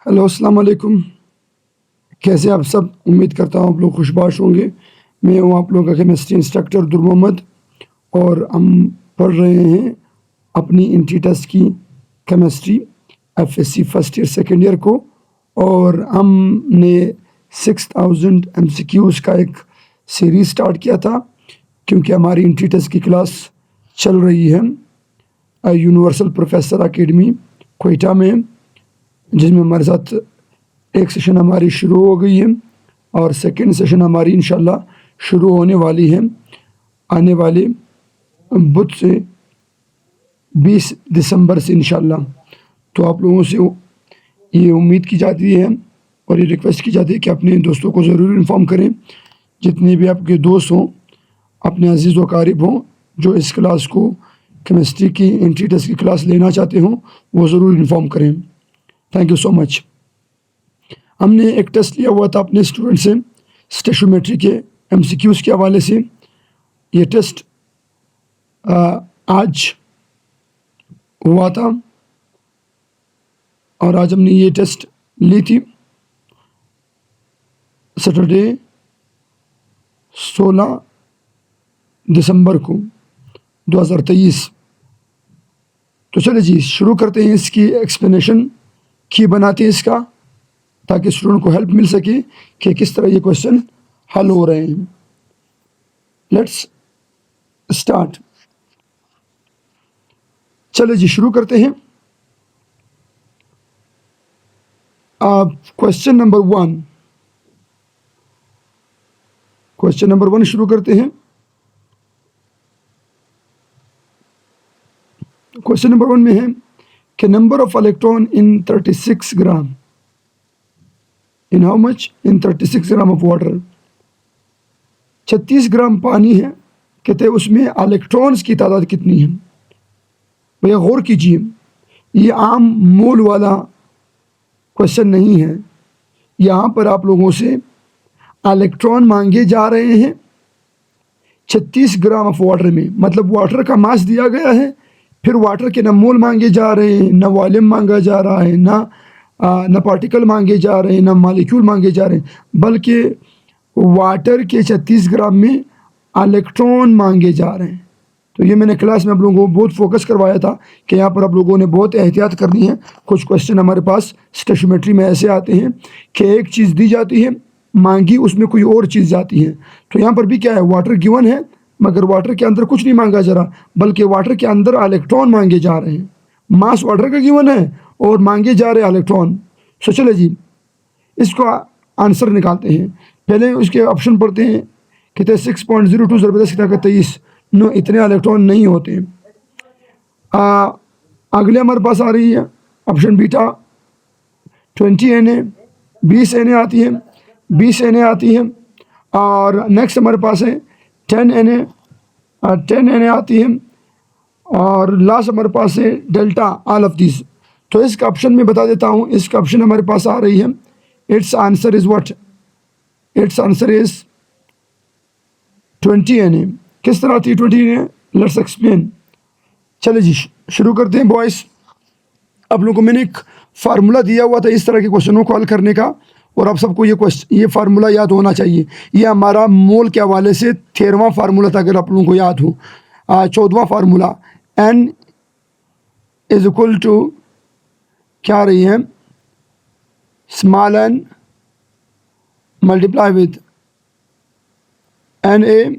Hello, अस्सलाम वालेकुम। कैसे आप सब? उम्मीद करता हूँ आप लोग खुशबाश होंगे। मैं हूँ आप लोगों का केमिस्ट्री इंस्ट्रक्टर दुर मोहम्मद और हम पढ़ रहे हैं अपनी एंट्री टेस्ट की chemistry FSc first year second year को। और हमने 6000 एमसीक्यूज़ का एक सीरीज़ स्टार्ट किया था क्योंकि हमारी एंट्री टेस्ट की क्लास चल रही है यूनिवर्सल प्रोफेसर एकेडमी कोयटा में, जिसमें हमारे साथ एक सेशन हमारी शुरू हो गई है और सेकंड सेशन हमारी इंशाल्लाह शुरू होने वाली है आने वाले बुध से 20 दिसंबर से इंशाल्लाह। तो आप लोगों से ये उम्मीद की जाती है और ये रिक्वेस्ट की जाती है कि अपने दोस्तों को ज़रूर इन्फॉर्म करें, जितने भी आपके दोस्त हों, अपने अजीज़ व क़रीब हों जो इस क्लास को केमिस्ट्री की एंट्री टेस्ट की क्लास लेना चाहते हों, वो ज़रूर इन्फॉर्म करें। Thank you so much. हमने एक टेस्ट लिया हुआ था अपने स्टूडेंट से स्टेशोमेट्री के एमसीक्यूज़ के हवाले से। ये टेस्ट आज हुआ था और आज हमने ये टेस्ट ली थी सैटरडे 16 दिसंबर को 2023। तो चले जी शुरू करते हैं इसकी एक्सप्लेनेशन की बनाते हैं इसका, ताकि स्टूडेंट को हेल्प मिल सके कि किस तरह ये क्वेश्चन हल हो रहे हैं। Let's start. चले जी शुरू करते हैं। क्वेश्चन नंबर वन शुरू करते हैं। क्वेश्चन नंबर 1 में है कि number of electron in 36 gram in how much in 36 gram of water. 36 ग्राम पानी है, कहते हैं उसमें इलेक्ट्रॉन्स की तादाद कितनी है। भैया गौर कीजिए, ये आम मोल वाला क्वेश्चन नहीं है। यहाँ पर आप लोगों से इलेक्ट्रॉन मांगे जा रहे हैं 36 ग्राम ऑफ वाटर में, मतलब वाटर का मास दिया गया है, फिर वाटर के न मोल मांगे जा रहे हैं, न वॉल्यूम मांगा जा रहा है, न पार्टिकल मांगे जा रहे हैं, न मॉलिक्यूल मांगे जा रहे हैं, बल्कि वाटर के 36 ग्राम में इलेक्ट्रॉन मांगे जा रहे हैं। तो ये मैंने क्लास में आप लोगों को बहुत फोकस करवाया था कि यहाँ पर आप लोगों ने बहुत एहतियात करनी है। कुछ क्वेश्चन हमारे पास स्टेशोमेट्री में ऐसे आते हैं कि एक चीज़ दी जाती है, मांगी उसमें कोई और चीज़ जाती है। तो यहाँ पर भी क्या है, वाटर गिवन है मगर वाटर के अंदर कुछ नहीं मांगा जा रहा, बल्कि वाटर के अंदर इलेक्ट्रॉन मांगे जा रहे हैं। मास वाटर का गिवन है और मांगे जा रहे इलेक्ट्रॉन। सो चले जी इसको आंसर निकालते हैं। पहले उसके ऑप्शन पढ़ते हैं। कहते हैं 6.02 ज़बरदस्त की ताकत 23। नो, इतने इलेक्ट्रॉन नहीं होते। अगले हमारे पास आ रही है ऑप्शन बीटा 20 Na 20 Na आती है, 20 Na आती है। और नेक्स्ट हमारे पास है 10 Na आती है। और लास्ट हमारे पास है डेल्टा ऑल ऑफ दिस। तो इसका ऑप्शन में बता देता हूँ, इसका ऑप्शन हमारे पास आ रही है। It's answer is what? It's answer is 20 Na। किस तरह थी 20 Na? Let's explain. चले जी शुरू करते हैं बॉयज़। आप लोगों को मैंने एक फार्मूला दिया हुआ था इस तरह के क्वेश्चनों को हल करने का, और आप सबको ये फार्मूला याद होना चाहिए। ये हमारा मोल के हवाले से 13वां फार्मूला था, अगर आप लोगों को याद हो। 14वां formula N is equal to क्या रही है, small n multiply with Na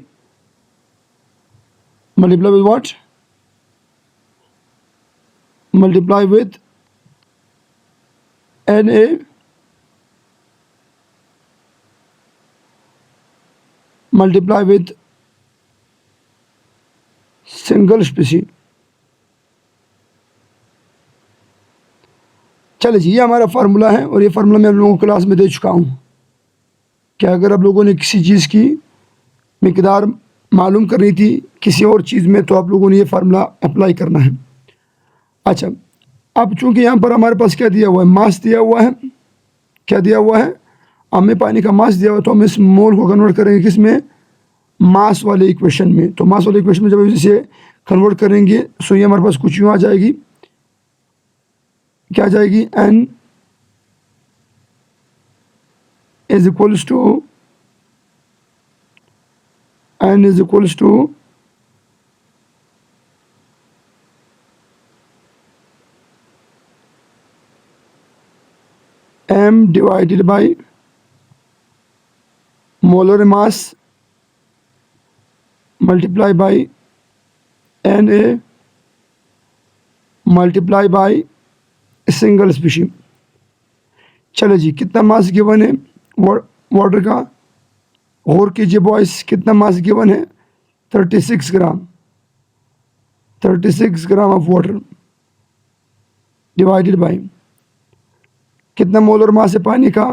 multiply with what, multiply with Na multiply with single species. चले जी ये हमारा फार्मूला है, और ये फार्मूला मैं आप लोगों को क्लास में दे चुका हूँ कि अगर आप लोगों ने किसी चीज़ की मिकदार मालूम करनी थी किसी और चीज़ में, तो आप लोगों ने ये फार्मूला अप्लाई करना है। अच्छा, अब चूंकि यहाँ पर हमारे पास क्या दिया हुआ है, मास दिया हुआ है। क्या दिया हुआ है? हमें पानी का मास दिया हुआ, तो हम इस मोल को कन्वर्ट करेंगे किस में, मास वाले इक्वेशन में। तो मास वाले इक्वेशन में जब इसे कन्वर्ट करेंगे सो ये हमारे पास कुछ यूँ आ जाएगी, क्या आ जाएगी, n is equals to n is equals to m divided by molar mass multiply by Na multiply by single species. चलो जी, कितना मास गिवन है वाटर का, गौर कीजिए बॉयस, कितना मास गिवन है 36 ग्राम, 36 gram of water divided by कितना molar mass है पानी का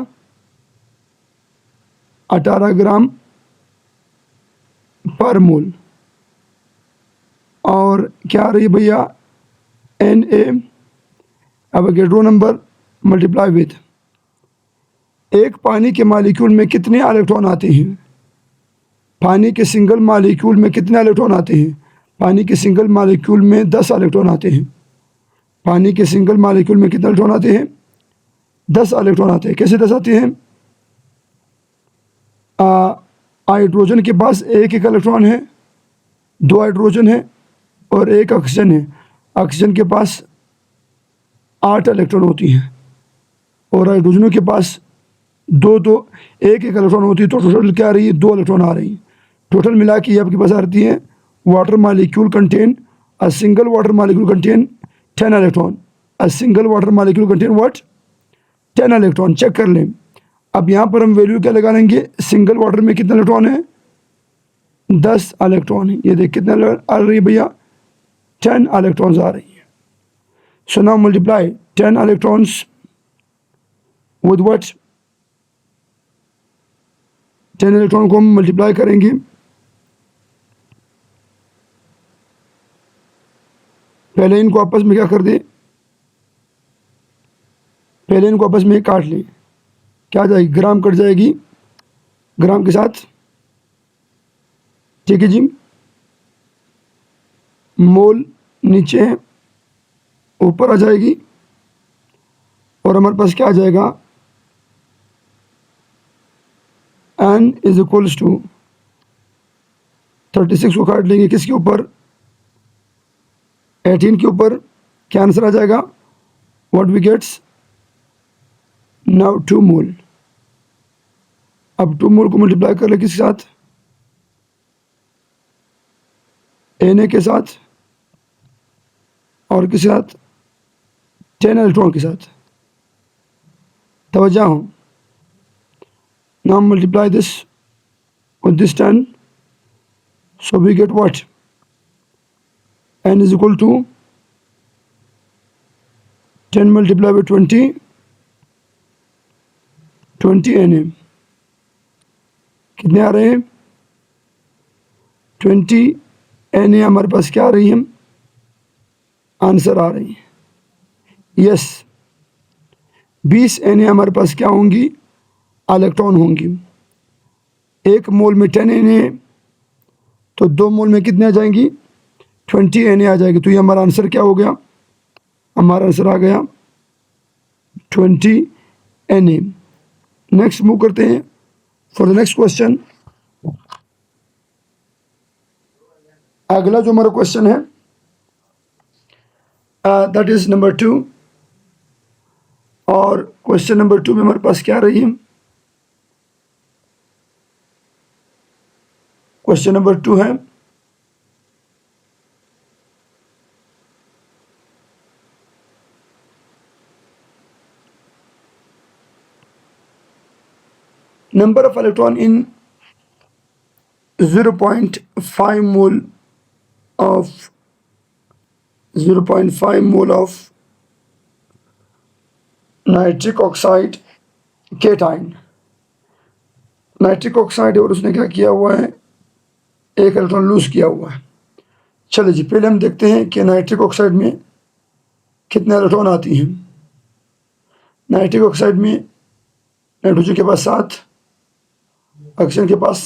18 ग्राम पर मोल। और क्या आ रही है भैया Na Avogadro number multiply with एक पानी के मालिक्यूल में कितने इलेक्ट्रॉन आते हैं, पानी के सिंगल मालिक्यूल में कितने इलेक्ट्रॉन आते हैं, पानी के सिंगल मालिक्यूल में 10 इलेक्ट्रॉन आते हैं, पानी के सिंगल मालिक्यूल में कितने इलेक्ट्रॉन आते हैं 10 इलेक्ट्रॉन आते हैं। कैसे 10 आते हैं, हाइड्रोजन के पास एक इलेक्ट्रॉन है, 2 हाइड्रोजन है और 1 ऑक्सीजन है। ऑक्सीजन के पास 8 इलेक्ट्रॉन होती हैं और हाइड्रोजनों के पास 1 इलेक्ट्रॉन होती है। तो टोटल क्या आ रही है 2 इलेक्ट्रॉन आ रही है। टोटल मिला के आपके पास आती है water molecule contain a single water molecule contain 10 electron, a single water molecule contain what 10 electron. Check कर लें। अब यहाँ पर हम वैल्यू क्या लगा लेंगे, सिंगल वाटर में कितने इलेक्ट्रॉन है 10 इलेक्ट्रॉन है। ये देख कितने आ रही है भैया 10 इलेक्ट्रॉन्स आ रही है। So now multiply 10 electrons with what 10 electron को हम मल्टीप्लाई करेंगे पहले इनको आपस में क्या कर दें, पहले इनको आपस में काट लें। क्या आ जाएगी, ग्राम कट जाएगी ग्राम के साथ, ठीक है जी। मोल नीचे है ऊपर आ जाएगी और हमारे पास क्या आ जाएगा n इज इक्वल्स टू 36 को काट लेंगे किसके ऊपर 18 के ऊपर। क्या आंसर आ जाएगा, व्हाट वी गेट्स नाउ 2 मोल। अब 2 मोल को मल्टीप्लाई कर ले किसके साथ, Na के साथ और किसके साथ 10 इलेक्ट्रॉन के साथ। तवज्जो हो, now multiply this with this 10, so we get what n is equal to 10 multiplied by 20 Na। कितने आ रहे हैं 20 Na। हमारे पास क्या आ रही है आंसर आ रही है यस 20 Na हमारे पास क्या होंगी इलेक्ट्रॉन होंगी। 1 मोल में 10 Na तो 2 मोल में कितने आ जाएंगी 20 Na आ जाएगी। तो ये हमारा आंसर क्या हो गया, हमारा आंसर आ गया 20 Na। नेक्स्ट मूव करते हैं फॉर द नेक्स्ट क्वेश्चन। अगला जो हमारा क्वेश्चन है दैट इज नंबर 2। और क्वेश्चन नंबर 2 में हमारे पास क्या रही है, क्वेश्चन नंबर 2 है number of electron in 0.5 mole of 0.5 mole of nitric oxide cation. Nitric oxide और उसने क्या किया हुआ है 1 इलेक्ट्रॉन लूज किया हुआ है। चलो जी, पहले हम देखते हैं कि नाइट्रिक ऑक्साइड में कितने इलेक्ट्रॉन आती हैं। नाइट्रिक ऑक्साइड में नाइट्रोजन के पास 7, ऑक्सीजन के पास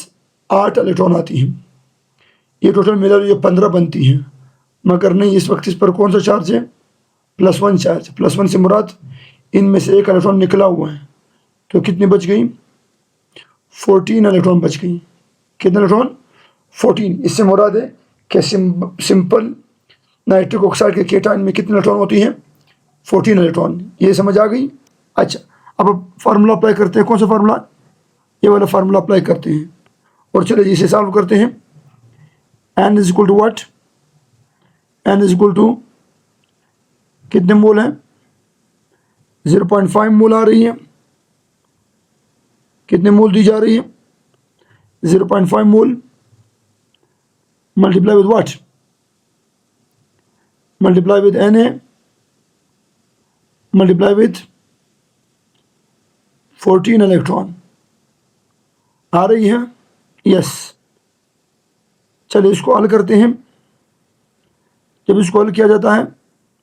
8 इलेक्ट्रॉन आती हैं। ये टोटल मिला ये 15 बनती हैं, मगर नहीं, इस वक्त इस पर कौन सा चार्ज है +1 चार्ज। +1 से मुराद इनमें से 1 इलेक्ट्रॉन निकला हुआ है। तो कितनी बच गई 14 इलेक्ट्रॉन बच गई। कितने इलेक्ट्रॉन? 14। इससे मुराद है कि सिंपल नाइट्रिक ऑक्साइड के केटाइन में कितने इलेक्ट्रॉन होती हैं? 14 इलेक्ट्रॉन। ये समझ आ गई? अच्छा, अब फार्मूला अप्लाई करते हैं। कौन सा फार्मूला? ये वाला फार्मूला अप्लाई करते हैं और चलिए इसे सॉल्व करते हैं। n is equal to what? n is equal to कितने मोल हैं? 0.5 मोल आ रही है। कितने मोल दी जा रही है? 0.5 mole multiply with what? Multiply with Na multiply with 14 electron आ रही है। यस, चलिए इसको हल करते हैं। जब इसको हल किया जाता है,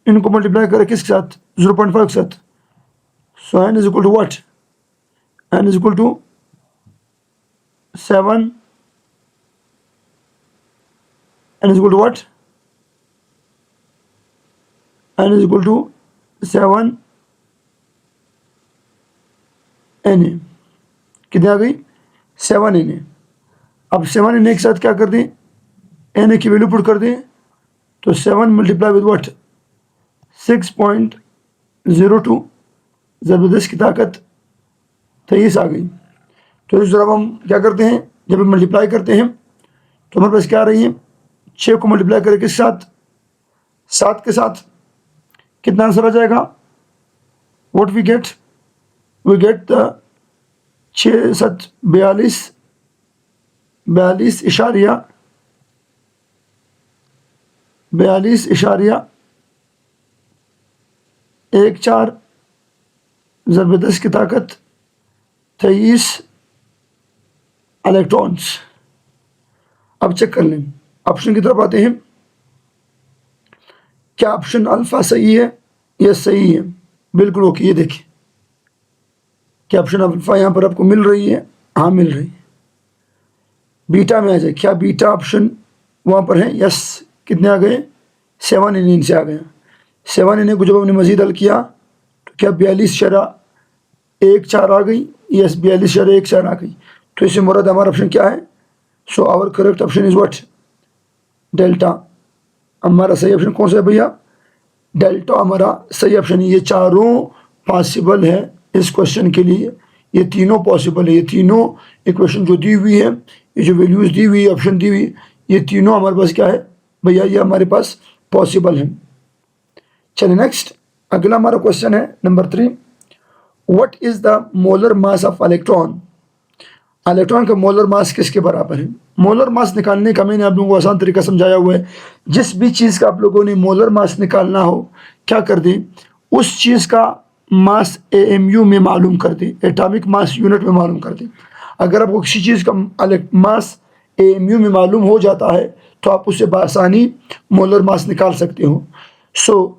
इनको मल्टीप्लाई करें किसके साथ? 0.5 के साथ। So n is equal to what? n is equal to 7। n is equal to what? n is equal to 7 Na। कितने आ गई? 7 Na। अब 7 Na के साथ क्या कर दें? Na की वैल्यू पुट कर दें, तो 7 मल्टीप्लाई विद व्हाट? 6.02। ज़बरदस्त की ताकत 23 आ गई। तो इस तरह हम क्या करते हैं, जब हम मल्टीप्लाई करते हैं तो हमारे पास क्या आ रही है? 6 को मल्टीप्लाई करें किस साथ? 7 के साथ। कितना आंसर आ जाएगा? What we get? We get the 6 7 42 42 इशारिया 14 ज़बरदस्त की ताकत 23 इलेक्ट्रॉन्स। अब चेक कर लें, ऑप्शन की तरफ आते हैं। क्या ऑप्शन अल्फा सही है? यस सही है, बिल्कुल ओके। ये देखिए, क्या ऑप्शन अल्फा यहाँ पर आपको मिल रही है? हाँ मिल रही है। बीटा में आ जाए, क्या बीटा ऑप्शन वहाँ पर है? यस। कितने आ गए? 7 इन से आ गया। 7 इन को जब हमने मजीद हल किया तो क्या 42.14 आ गई? यस, 42.14 आ गई। तो इससे मुराद हमारा ऑप्शन क्या है? So our correct option is what? Delta. हमारा सही ऑप्शन कौन सा है भैया? डेल्टा हमारा सही ऑप्शन है। ये चारों पॉसिबल है इस क्वेश्चन के लिए। ये तीनों पॉसिबल है। ये तीनों इक्वेशन जो दी हुई है, ये जो वैल्यूज दी हुई, ऑप्शन दी हुई, ये तीनों हमारे पास क्या है भैया? ये हमारे पास पॉसिबल है। चलिए नेक्स्ट, अगला हमारा क्वेश्चन है number 3। What is the molar mass of electron? Electron का मोलर मास किसके बराबर है? मोलर मास निकालने का मैंने आप लोगों को आसान तरीका समझाया हुआ है। जिस भी चीज़ का आप लोगों ने मोलर मास निकालना हो, क्या कर दें, उस चीज़ का मास AMU में मालूम कर दें, एटॉमिक मास यूनिट में मालूम कर दें। अगर आपको किसी चीज़ का मास AMU में मालूम हो जाता है तो आप उससे बआसानी मोलर मास निकाल सकते हो। सो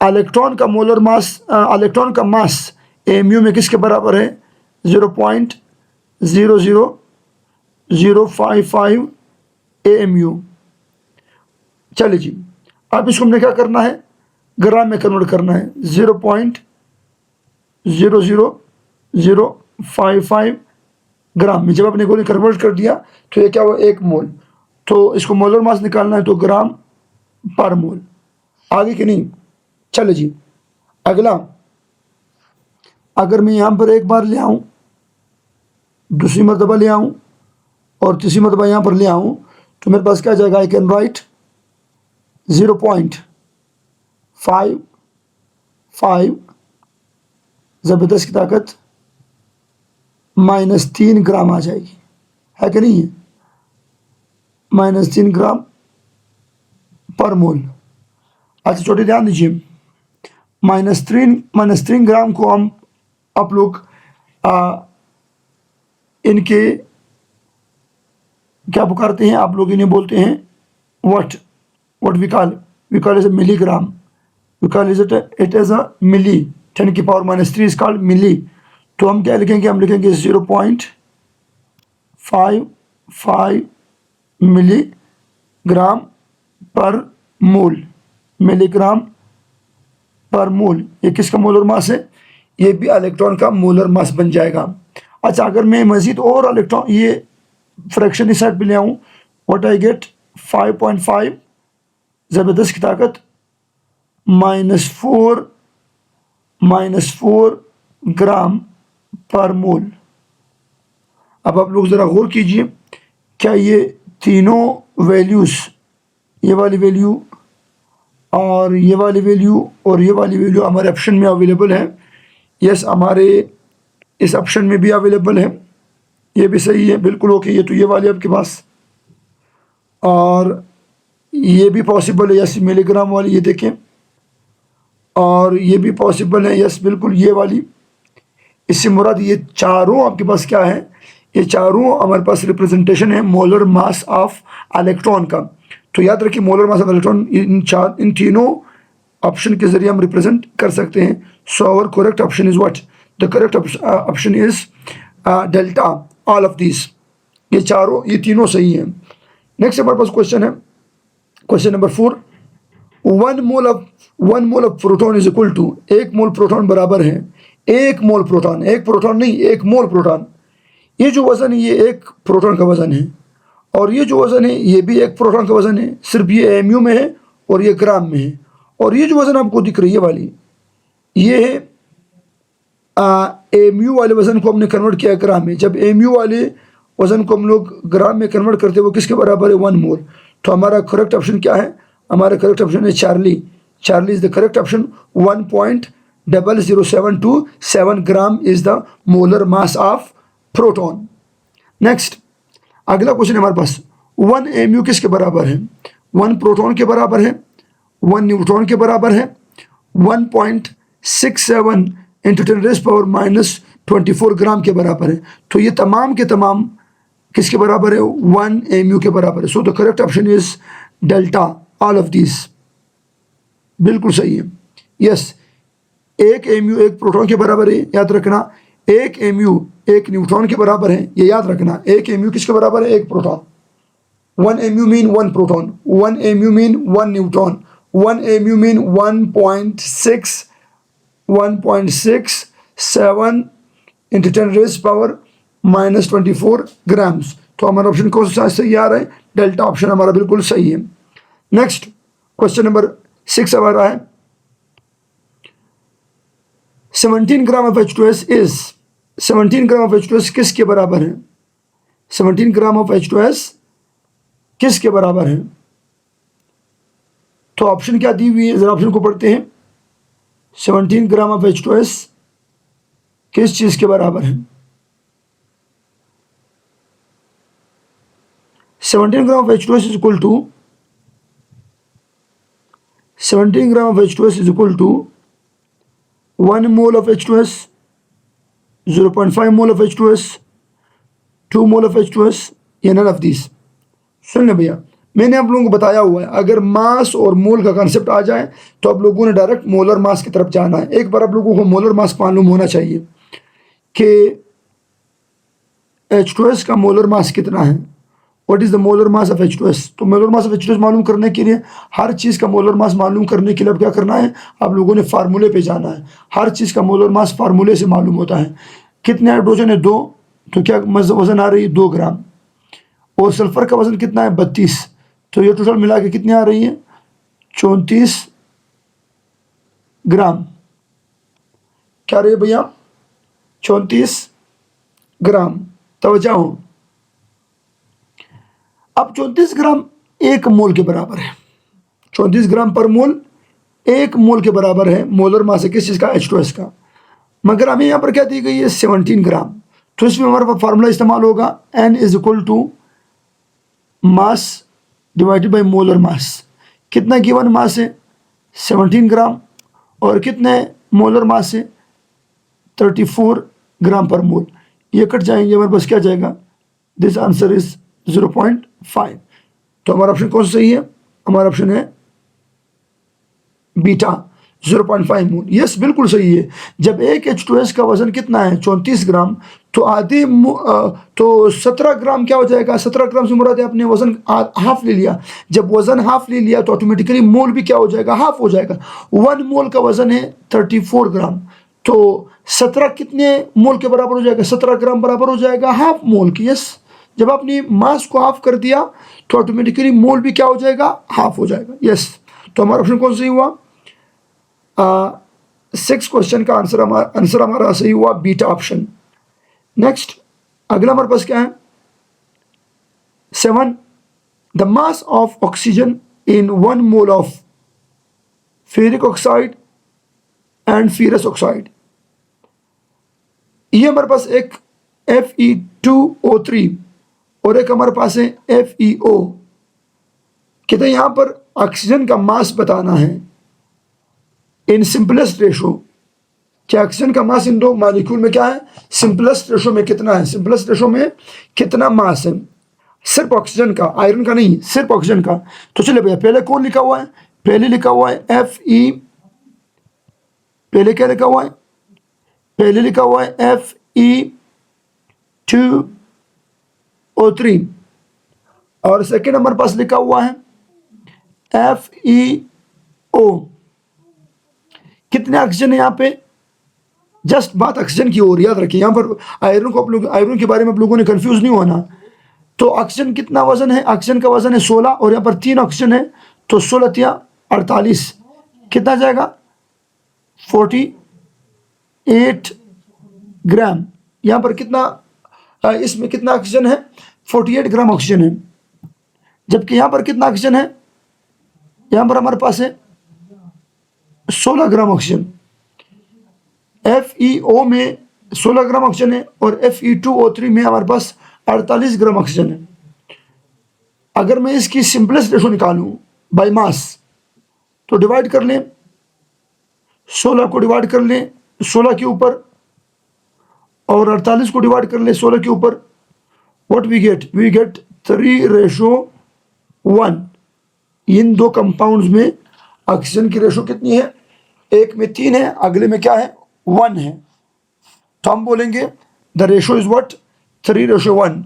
इलेक्ट्रॉन का मोलर मास, इलेक्ट्रॉन का मास AMU में किसके बराबर है? 0.00055 AMU। चलिए जी, अब इसको हमने क्या करना है? ग्राम में कन्वर्ट करना है। 0.00055 ग्राम में जब आपने गोली कन्वर्ट कर दिया तो ये क्या हुआ? 1 मोल। तो इसको मोलर मास निकालना है तो ग्राम पर मोल। आगे कि नहीं? चलो जी, अगला, अगर मैं यहाँ पर एक बार ले आऊँ, दूसरी मरतबा ले आऊँ और तीसरी मरतबा यहाँ पर ले आऊँ तो मेरे पास क्या जाएगा? आई कैन राइट 0.55 ज़बरदस्त की ताकत -3 ग्राम आ जाएगी, है कि नहीं है? -3 ग्राम पर मोल। अच्छा छोटे ध्यान दीजिए, -3 ग्राम को हम आप लोग इनके क्या पुकारते हैं? आप लोग इन्हें बोलते हैं what we call as a milligram. We call it as a milli. 10 की पावर -3 इज कॉल्ड मिली। तो हम क्या लिखेंगे? हम लिखेंगे 0.55 मिलीग्राम पर मोल। मिलीग्राम पर मोल, ये किसका मोलर मास है? ये भी इलेक्ट्रॉन का मोलर मास बन जाएगा। अच्छा, अगर मैं मज़ीद और इलेक्ट्रॉन ये फ्रैक्शन इस साइड पे ले आऊँ, व्हाट आई गेट 5.5 ज़बरदस्त की ताकत -4 ग्राम पर मोल। अब आप लोग ज़रा गौर कीजिए, क्या ये तीनों वैल्यूज़, ये वाली वैल्यू और ये वाली वैल्यू और ये वाली वैल्यू हमारे ऑप्शन में अवेलेबल है? यस, हमारे इस ऑप्शन में भी अवेलेबल है, ये भी सही है, बिल्कुल ओके। ये तो ये वाली आपके पास, और ये भी पॉसिबल है, यस मिलीग्राम वाली, ये देखें, और ये भी पॉसिबल है, यस बिल्कुल ये वाली। इससे मुराद ये चारों आपके पास क्या है, ये चारों हमारे पास रिप्रेजेंटेशन है मोलर मास ऑफ इलेक्ट्रॉन का। तो याद रखिए, मोलर मास ऑफ इलेक्ट्रॉन इन तीनों ऑप्शन के जरिए हम रिप्रेजेंट कर सकते हैं। So our correct option is what? The correct option is delta, all of this, ये चारों, ये तीनों सही हैं। नेक्स्ट हमारे पास क्वेश्चन है, question number 4। 1 mole of proton is equal to, 1 mole proton बराबर है, 1 मोल प्रोटॉन, 1 प्रोटॉन नहीं, 1 मोल प्रोटॉन। ये जो वज़न है ये 1 प्रोटॉन का वज़न है, और ये जो वज़न है ये भी 1 प्रोटॉन का वज़न है, सिर्फ ये एमयू में है और ये ग्राम में है। और ये जो वज़न आपको दिख रही है वाली, ये है एमयू वाले वज़न को हमने कन्वर्ट किया ग्राम में। जब एमयू वाले वज़न को हम लोग ग्राम में कन्वर्ट करते हैं, वो किसके बराबर है? 1 मोल। तो हमारा करेक्ट ऑप्शन क्या है? हमारा करेक्ट ऑप्शन है Charlie. Charlie is the correct option. 1.00727 gram is the molar mass of proton. Next, अगला क्वेश्चन हमारे पास, 1 एमयू किसके बराबर है? 1 प्रोटॉन के बराबर है, 1 न्यूट्रॉन के बराबर है, 1.67 इंटू 10⁻⁻24 ग्राम के बराबर है। तो ये तमाम के तमाम किसके बराबर है? 1 एमयू के बराबर है। So the correct option is delta, all of this, बिल्कुल सही है। यस, 1 एमयू 1 प्रोटॉन के बराबर है, याद रखना। 1 एमयू 1 न्यूट्रॉन के बराबर है, ये याद रखना। 1 एमयू किसके बराबर है? 1 proton. 1 MU mean 1 proton, 1 MU mean 1 neutron, 1 MU mean 1.67 into 10⁻⁻24 grams. तो हमारा ऑप्शन कौन सा सही आ रहा है? डेल्टा ऑप्शन हमारा बिल्कुल सही है। नेक्स्ट क्वेश्चन नंबर 6 आ रहा है, 17 gram of H2S is, 17 gram of H2S किसके बराबर है? 17 ग्राम ऑफ H2S किसके बराबर है? तो ऑप्शन क्या दी हुई है, जरा ऑप्शन को पढ़ते हैं। 17 ग्राम ऑफ H2S किस चीज के बराबर है? 17 gram of H2S is equal to, 17 gram of H2S is equal to 1 mole of H2S, 0.5 mole of H2S, 2 mole of H2S, या नन ऑफ दिस। सुन ले भैया, मैंने आप लोगों को बताया हुआ है, अगर मास और मोल का कंसेप्ट आ जाए तो आप लोगों ने डायरेक्ट मोलर मास की तरफ जाना है। एक बार आप लोगों को मोलर मास मालूम होना चाहिए कि H2S का मोलर मास कितना है। What is the molar mass of H2S? तो मोलर मास ऑफ H2S मालूम करने के लिए, हर चीज़ का मोलर मास मालूम करने के लिए अब क्या करना है? आप लोगों ने फार्मूले पे जाना है। हर चीज़ का मोलर मास फार्मूले से मालूम होता है। कितने हाइड्रोजन है? 2, तो क्या वजन आ रही है? 2 ग्राम। और सल्फर का वजन कितना है? 32। तो ये टोटल मिला के कितनी आ रही है? 34 ग्राम। क्या रही है भैया? 34 ग्राम। तवज्जो हो, अब 34 ग्राम 1 मोल के बराबर है। 34 ग्राम पर मोल 1 मोल के बराबर है मोलर मास है किस चीज़ का? H2S का। मगर हमें यहाँ पर क्या दी गई है? 17 ग्राम। तो इसमें हमारे पास फार्मूला इस्तेमाल होगा, N is equal to mass divided by molar mass. कितना गिवन मास है? 17 ग्राम। और कितने मोलर मास है? 34 ग्राम पर मोल। ये कट जाएंगे, हमारे पास क्या जाएगा? This answer is 0.5। तो हमारा ऑप्शन कौन सा सही है? हमारा ऑप्शन है बीटा, 0.5 मोल। यस, बिल्कुल सही है। जब एक H2S का वजन कितना है? 34 ग्राम। तो आधे तो 17 ग्राम क्या हो जाएगा? 17 ग्राम से मुराद है आपने वजन हाफ ले लिया। जब वजन हाफ ले लिया तो ऑटोमेटिकली मोल भी क्या हो जाएगा? हाफ हो जाएगा। 1 मोल का वजन है 34 ग्राम। तो 17 कितने मोल के बराबर हो जाएगा? 17 ग्राम बराबर हो जाएगा हाफ मोल की। यस, जब आपने मास को हाफ कर दिया तो ऑटोमेटिकली मोल भी क्या हो जाएगा? हाफ हो जाएगा। यस, तो हमारा ऑप्शन कौन सही हुआ? 6 क्वेश्चन का आंसर हमारा सही हुआ बीटा ऑप्शन। नेक्स्ट अगला हमारे पास क्या है? 7, the mass of oxygen in 1 mole of ferric oxide and फीरस oxide. ये हमारे पास एक Fe2O3 और एक हमारे पास है FeO। कहते हैं यहां पर ऑक्सीजन का मास बताना है इन सिंपलेस्ट रेशो। क्या ऑक्सीजन का मास इन दो मॉलिक्यूल में क्या है? सिंपलेस्ट रेशो में कितना है? सिंपलेस्ट रेशो में कितना मास है? सिर्फ ऑक्सीजन का, आयरन का नहीं, सिर्फ ऑक्सीजन का। तो चलिए भैया, पहले कौन लिखा हुआ है? पहले लिखा हुआ है Fe, पहले क्या लिखा हुआ है? पहले लिखा हुआ है Fe2O3 और सेकेंड हमारे पास लिखा हुआ है FeO। कितने ऑक्सीजन है यहाँ पे? जस्ट बात ऑक्सीजन की ओर, याद रखिए। यहाँ पर आयरन को आप लोग, आयरन के बारे में आप लोगों ने कंफ्यूज नहीं होना। तो ऑक्सीजन कितना वजन है? ऑक्सीजन का वजन है 16 और यहाँ पर 3 ऑक्सीजन है, तो 16 या 48 कितना जाएगा? 48 ग्राम। यहाँ पर कितना, इसमें कितना ऑक्सीजन है? 48 ग्राम ऑक्सीजन है। जबकि यहाँ पर कितना ऑक्सीजन है? यहाँ पर हमारे पास है 16 ग्राम ऑक्सीजन। FeO में 16 ग्राम ऑक्सीजन है और Fe2O3 में हमारे पास 48 ग्राम ऑक्सीजन है। अगर मैं इसकी सिंपलेस्ट रेशो निकालूं बाय मास तो डिवाइड कर लें, 16 को डिवाइड कर लें 16 के ऊपर और 48 को डिवाइड कर लें 16 के ऊपर। What we get? We get 3:1। इन दो कंपाउंड्स में ऑक्सीजन की रेशो कितनी है? एक में 3 है, अगले में क्या है? 1 है। तो हम बोलेंगे द रेशो इज व्हाट? 3:1।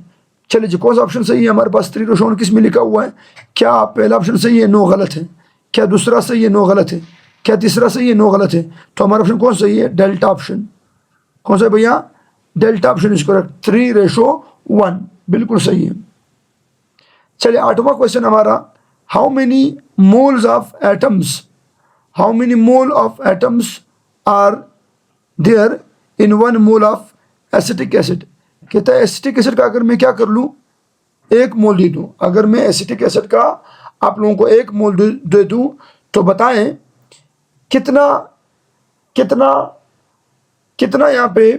चलिए जी, कौन सा ऑप्शन सही है हमारे पास? 3:1 किस में लिखा हुआ है? क्या पहला ऑप्शन सही है? नो, गलत है। क्या दूसरा सही है? नो, गलत है। क्या तीसरा सही है? नो, गलत है। तो हमारा ऑप्शन कौन सही है? Delta option. कौन सा है भैया? Delta option is correct. 3:1 बिल्कुल सही है। चलिए 8वां क्वेश्चन हमारा, how many moles of atoms, how many mole of atoms are there in 1 mole of acetic acid. कहता है एसिटिक एसिड का अगर मैं क्या कर लूँ? 1 मोल दे दूँ। अगर मैं एसिटिक एसिड का आप लोगों को 1 मोल दे दूँ तो बताएं कितना कितना कितना यहाँ पे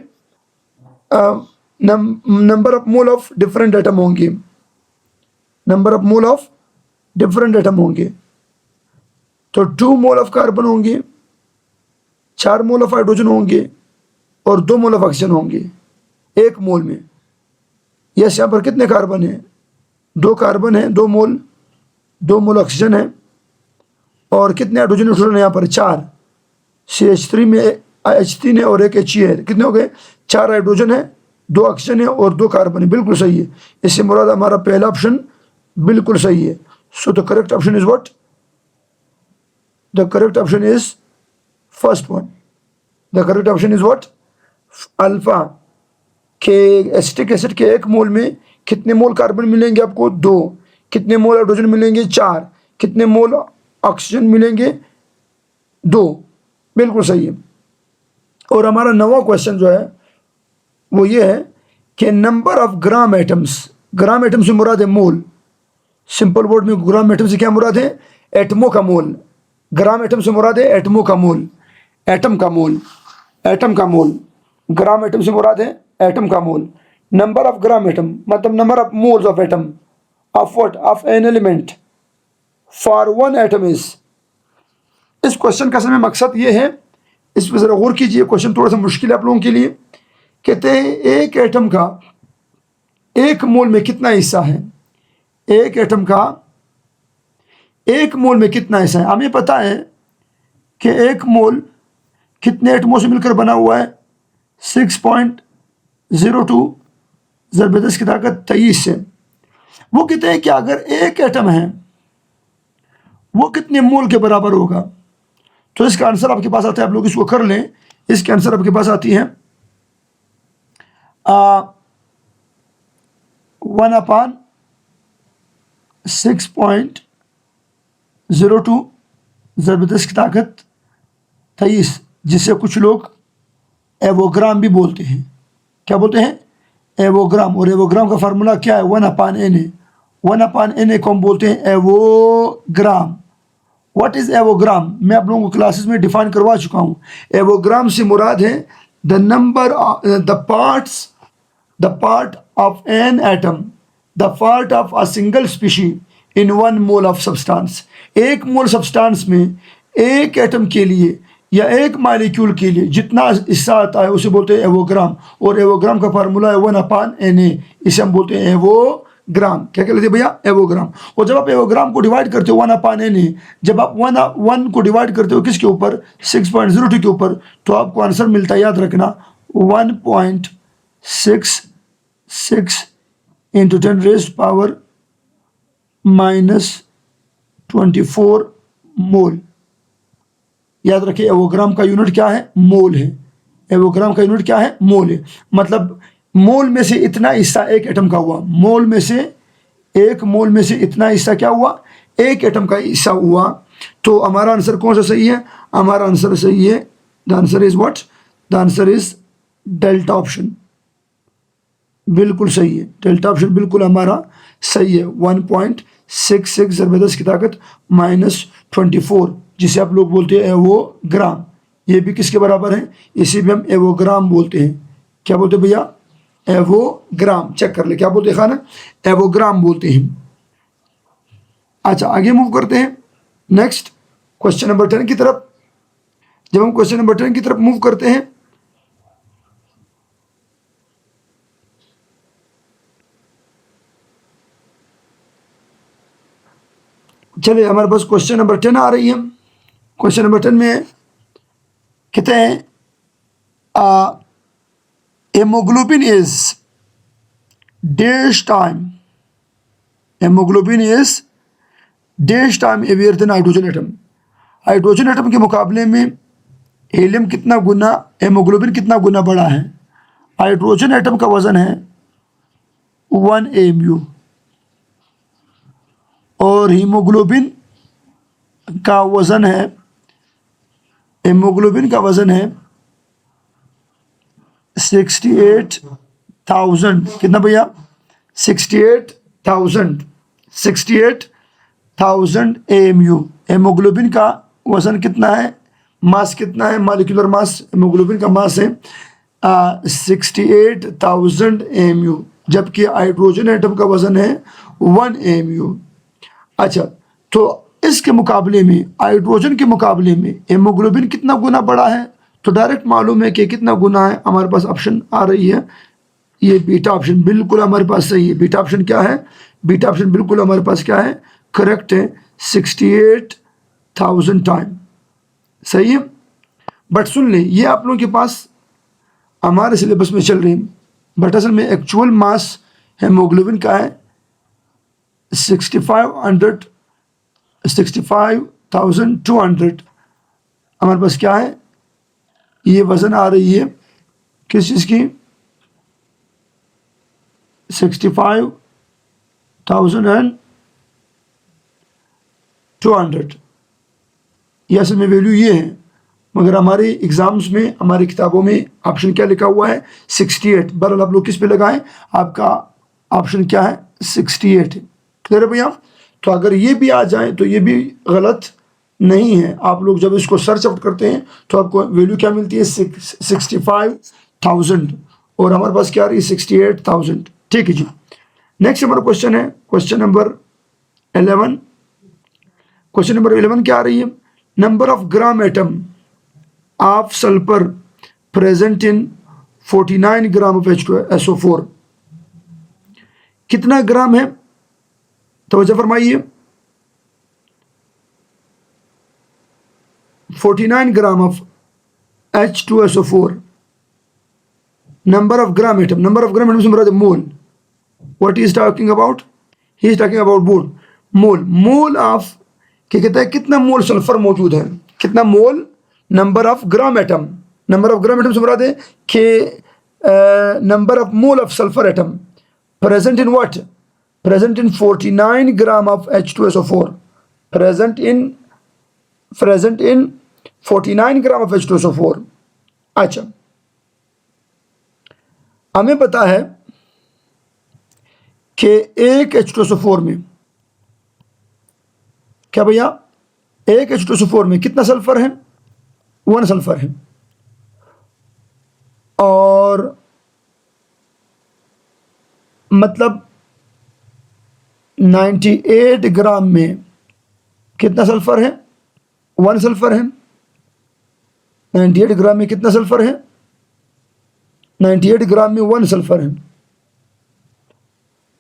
number of mole of different atom होंगे? Number of mole of different atom होंगे। तो 2 मोल ऑफ कार्बन होंगे, 4 मोल ऑफ हाइड्रोजन होंगे और 2 मोल ऑफ ऑक्सीजन होंगे 1 मोल में। यस, यहाँ पर कितने कार्बन है? 2 कार्बन है, 2 मोल, 2 मोल ऑक्सीजन है और कितने हाइड्रोजन है यहाँ पर? 4। CH3 में H3 है और एक He है। कितने हो गए? 4 हाइड्रोजन है, 2 ऑक्सीजन है और 2 कार्बन है। बिल्कुल सही है। इससे मुराद हमारा पहला ऑप्शन बिल्कुल सही है। So the correct option is what? The correct option is first one. The correct option is what? Alpha. के एसिटिक एसिड के 1 मोल में कितने मोल कार्बन मिलेंगे आपको? 2। कितने मोल हाइड्रोजन मिलेंगे? 4। कितने मोल ऑक्सीजन मिलेंगे? 2। बिल्कुल सही है। और हमारा 9वां क्वेश्चन जो है वो ये है कि number of gram atoms, gram atom से मुराद है मोल। सिंपल वर्ड में ग्राम एटम से क्या मुराद है? एटमों का मोल। ग्राम एटम से मुराद है एटमों का मोल, एटम का मोल, एटम का मोल। ग्राम एटम से मुराद है एटम का मोल। नंबर ऑफ ग्राम एटम मतलब number of moles of atom of what? Of an element for 1 atom is. इस क्वेश्चन का असल में मकसद ये है, इस पर जरा गौर कीजिए, क्वेश्चन थोड़ा सा मुश्किल है आप लोगों के लिए। कहते हैं एक एटम का 1 मोल में कितना हिस्सा है? एक एटम का 1 मोल में कितना हिस्सा है? हमें पता है कि 1 मोल कितने एटमों से मिलकर बना हुआ है? 6.02 ज़रब 10 की ताकत 23 से। वो कहते हैं कि अगर एक एटम है वो कितने मोल के बराबर होगा? तो इसका आंसर आपके पास आता है, आप लोग इसको कर लें। इसके आंसर आपके पास आती है 1/6.02 ज़रब 10 की ताकत 23, जिसे कुछ लोग एवोग्राम भी बोलते हैं। क्या बोलते हैं? एवोग्राम। और एवोग्राम का फार्मूला क्या है? 1/Na। 1/Na को हम बोलते हैं एवोग्राम। What is एवोग्राम? मैं आप लोगों को क्लासेस में डिफाइन करवा चुका हूँ। एवोग्राम से मुराद है the number the part of an atom, the part of a single species in 1 mole of substance. 1 mole substance में एक एटम के लिए या एक मालिक्यूल के लिए जितना हिस्सा आता है उसे बोलते हैं एवोग्राम। और एवोग्राम का फार्मूला है 1/Na। इसे हम बोलते हैं एवोग्राम। क्या कहते हैं भैया? एवोग्राम। और जब आप एवोग्राम को डिवाइड करते हो 1/Na, जब आप 1 को डिवाइड करते हो किसके ऊपर? 6.02 के ऊपर, तो आपको आंसर मिलता है, याद रखना, 1.66 इंटू 10⁻⁻24 मोल। याद रखिए एवोग्राम का यूनिट क्या है? मोल है। एवोग्राम का यूनिट क्या है? मोल है। मतलब मोल में से इतना हिस्सा एक एटम का हुआ। मोल में से इतना हिस्सा क्या हुआ? एक एटम का हिस्सा हुआ। तो हमारा आंसर कौन सा सही है? हमारा आंसर सही है, the answer is what? The answer is delta option. बिल्कुल सही है, डेल्टा ऑप्शन बिल्कुल हमारा सही है। 1.66 ज़रब 10 की ताकत -24, जिसे आप लोग बोलते हैं एवोग्राम। ये भी किसके बराबर है? इसी में हम एवोग्राम बोलते हैं। क्या बोलते हैं भैया? एवोग्राम। चेक कर ले, क्या बोलते हैं खाना? एवोग्राम बोलते हैं। अच्छा, आगे मूव करते हैं नेक्स्ट क्वेश्चन नंबर 10 की तरफ। जब हम क्वेश्चन नंबर 10 की तरफ मूव करते हैं, चलिए हमारे पास क्वेश्चन नंबर 10 आ रही है। क्वेश्चन नंबर 10 में कहते हैं hemoglobin is dash time, hemoglobin is dash time heavier than hydrogen atom. Hydrogen atom के मुकाबले में हीलियम कितना गुना, हेमोग्लोबिन कितना गुना बड़ा है? हाइड्रोजन एटम का वजन है 1 AMU और हीमोग्लोबिन का वजन है, हेमोग्लोबिन का वजन है 68,000। कितना भैया? 68,000 AMU। हेमोग्लोबिन का वजन कितना है? मास कितना है? मॉलिक्यूलर मास हेमोग्लोबिन का मास है 68,000 AMU, जबकि हाइड्रोजन एटम का वजन है 1 AMU। अच्छा, तो इसके मुकाबले में, हाइड्रोजन के मुकाबले में हेमोग्लोबिन कितना गुना बड़ा है? तो डायरेक्ट मालूम है कि कितना गुना है। हमारे पास ऑप्शन आ रही है, ये बीटा ऑप्शन बिल्कुल हमारे पास सही है। बीटा ऑप्शन क्या है? बीटा ऑप्शन बिल्कुल हमारे पास क्या है? करेक्ट है, 68,000 टाइम। सही है। बट सुन ले, ये आप लोगों के पास हमारे सिलेबस में चल रही है, बट असल में एक्चुअल मास हेमोग्लोबिन का है 65,200। हमारे पास क्या है? ये वजन आ रही है किस चीज़ की? 65,200। ये असल में वैल्यू ये है, मगर हमारे एग्जाम्स में, हमारी किताबों में ऑप्शन क्या लिखा हुआ है? 68। बहरहाल आप लोग किस पे लगाएं? आपका ऑप्शन क्या है? 68 है। क्लियर है भैया? तो अगर ये भी आ जाए तो ये भी गलत नहीं है। आप लोग जब इसको सर्च आउट करते हैं तो आपको वैल्यू क्या मिलती है? 65,000 और हमारे पास क्या आ रही है? 68,000। ठीक है जी। नेक्स्ट हमारा क्वेश्चन है क्वेश्चन नंबर 11। क्वेश्चन नंबर 11 क्या आ रही है? Number of gram atom of sulphur present in 49 gram of H2SO4। कितना ग्राम है? तवज्जो फरमाइए। 49 gram of H2SO4। Number of gram atom, number of gram atom से मुराद mole. What he is talking about? He is talking about mole. Mole of, क्या कहता है? कितना मोल सल्फर मौजूद है? कितना mole? Number of gram atom, number of gram atom से मुराद है कि number of mole of sulphur atom present in what, present in 49 gram of H2SO4, present in 49 gram of H2SO4। अच्छा, हमें पता है कि एक H2SO4 में, क्या भैया, एक H2SO4 में कितना सल्फर है? 1 सल्फर है। और मतलब 98 ग्राम में कितना सल्फर है? 1 सल्फर है। 98 ग्राम में कितना सल्फर है? 98 ग्राम में 1 सल्फर है।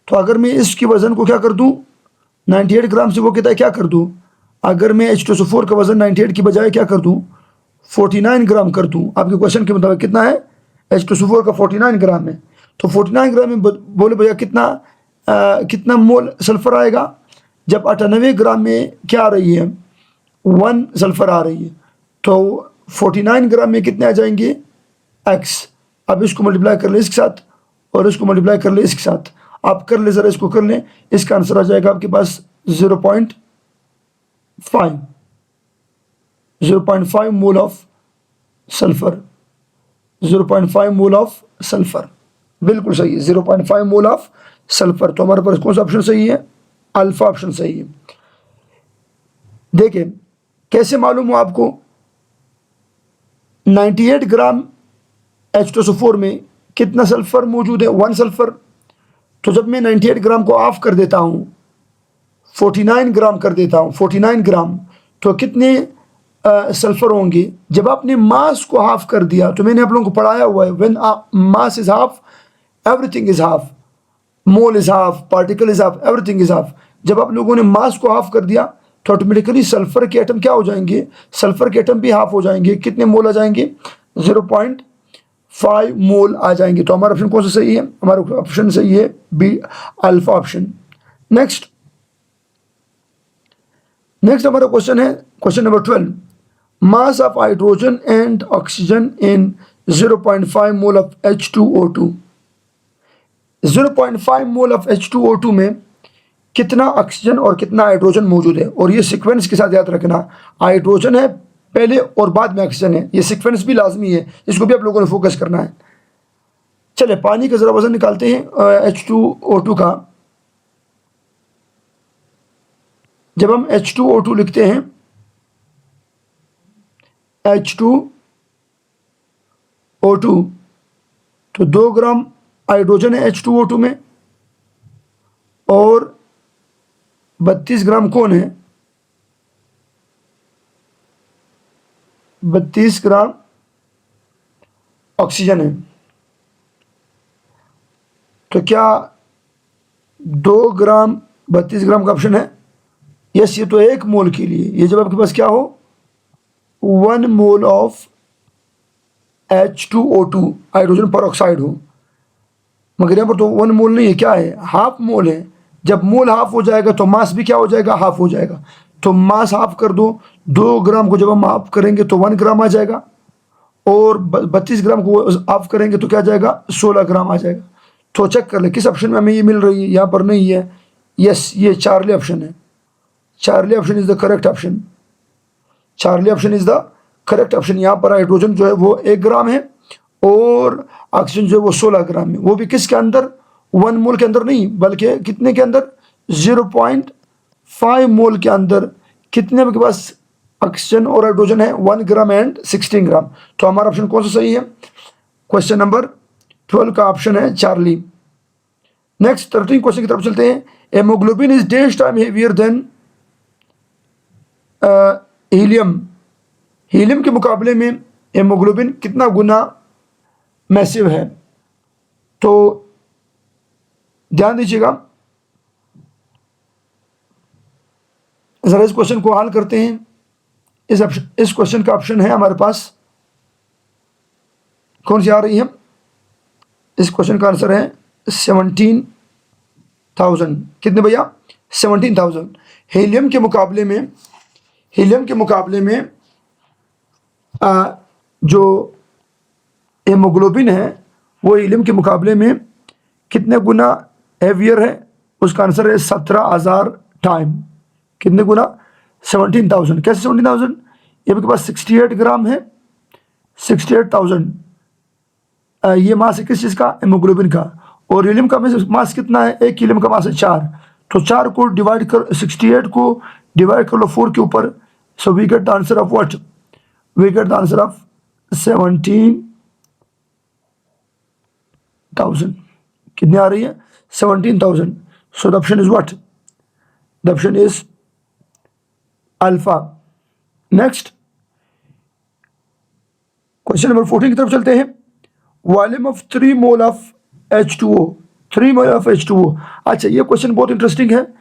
तो अगर मैं इसकी वजन को क्या कर दूं, 98 ग्राम से वो कहता है क्या कर दूं, अगर मैं H2SO4 का वजन 98 की बजाय क्या कर दूं, 49 ग्राम कर दूं, आपके क्वेश्चन के मुताबिक कितना है? H2SO4 का 49 ग्राम है। तो 49 ग्राम में बोले भैया कितना मोल सल्फर आएगा? जब 98 ग्राम में क्या आ रही है? 1 सल्फर आ रही है। तो 49 ग्राम में कितने आ जाएंगे? X। अब इसको मल्टीप्लाई कर ले इसके साथ और इसको मल्टीप्लाई कर ले इसके साथ, आप कर ले, ज़रा इसको कर लें, इसका आंसर आ जाएगा आपके पास 0.5 mole of sulphur. 0.5 mole of sulphur, बिल्कुल सही है, 0.5 मोल ऑफ सल्फर। तो हमारे पास कौन सा ऑप्शन सही है? अल्फा ऑप्शन सही है। देखिए कैसे मालूम हो आपको, 98 ग्राम H2SO4 में कितना सल्फर मौजूद है? 1 सल्फर। तो जब मैं 98 ग्राम को ऑफ कर देता हूँ, 49 ग्राम कर देता हूँ, 49 ग्राम, तो कितने सल्फर होंगे? जब आपने मास को हाफ कर दिया, तो मैंने आप लोगों को पढ़ाया हुआ है, when mass is half everything is half, mole is half, particle is half, everything is half. जब आप लोगों ने मास को हाफ कर दिया तो ऑटोमेटिकली सल्फर के एटम क्या हो जाएंगे? सल्फर के एटम भी हाफ हो जाएंगे। कितने मोल आ जाएंगे? 0.5 मोल आ जाएंगे। तो हमारा ऑप्शन कौन सा सही है? हमारा ऑप्शन सही है बी, अल्फा ऑप्शन। नेक्स्ट हमारा क्वेश्चन है question number 12, mass of hydrogen and oxygen in 0.5 mole of H2O2। 0.5 mole of H2O2 में कितना ऑक्सीजन और कितना हाइड्रोजन मौजूद है? और ये सीक्वेंस के साथ याद रखना, हाइड्रोजन है पहले और बाद में ऑक्सीजन है, ये सीक्वेंस भी लाजमी है, इसको भी आप लोगों ने फोकस करना है। चले पानी का जरा वजन निकालते हैं H2O2 का। जब हम H2O2 लिखते हैं, H2O2, तो 2 ग्राम हाइड्रोजन है H2O2 में और 32 ग्राम कौन है? 32 ग्राम ऑक्सीजन है। तो क्या 2 ग्राम 32 ग्राम का ऑप्शन है? यस, ये तो 1 मोल के लिए, ये जब आपके पास क्या हो, 1 मोल ऑफ H2O2 हाइड्रोजन पर ऑक्साइड हो, मगर यहाँ पर तो 1 मोल नहीं है, क्या है? हाफ मोल है। जब मोल हाफ हो जाएगा तो मास भी क्या हो जाएगा? हाफ हो जाएगा। तो मास हाफ कर दो, 2 ग्राम को जब हम हाफ करेंगे तो 1 ग्राम आ जाएगा, और 32 ग्राम को हाफ करेंगे तो क्या आ जाएगा? 16 ग्राम आ जाएगा। तो चेक कर ले किस ऑप्शन में हमें ये मिल रही है, यहाँ पर नहीं है। यस, ये चार्ली ऑप्शन है। Charlie option is the correct option. Charlie option is the correct option. यहाँ पर हाइड्रोजन जो है वो 1 ग्राम है और ऑक्सीजन जो है वो 16 ग्राम है, वो भी किसके अंदर? 1 मोल के अंदर नहीं, बल्कि कितने के अंदर? 0.5 मोल के अंदर। कितने आपके पास ऑक्सीजन और हाइड्रोजन है? 1 ग्राम एंड 16 ग्राम। तो हमारा ऑप्शन कौन सा सही है? क्वेश्चन नंबर 12 का ऑप्शन है चार्ली। नेक्स्ट 13 क्वेश्चन की तरफ चलते हैं। Hemoglobin is dash time heavier than helium. Helium के मुकाबले में हेमोग्लोबिन कितना गुना मैसिव है? तो ध्यान दीजिएगा, जरा इस क्वेश्चन को हल करते हैं। इस क्वेश्चन का ऑप्शन है हमारे पास कौन सी आ रही है? इस क्वेश्चन का आंसर है 17,000। कितने भैया? 17,000। हीलियम के मुकाबले में जो हेमोग्लोबिन है वो हीलियम के मुकाबले में कितने गुना हेवियर है? उसका आंसर है 17,000 टाइम। कितने गुना? 17,000। कैसे 17,000? ये आपके पास 68 ग्राम है, 68,000 ये मास है किस चीज़ का? हेमोग्लोबिन का। और हीलियम का मास कितना है? एक हीलियम का मास है 4। तो 4 को डिवाइड कर, 68 को डिवाइड कर लो 4 के ऊपर। So we get the answer of what? We get the answer of 17,000। कितनी आ रही है? 17,000। So the option is what? The option is alpha. Next question number 14 की तरफ चलते हैं। Volume of 3 mole of H2O, 3 mole of H2O। अच्छा, ये क्वेश्चन बहुत इंटरेस्टिंग है।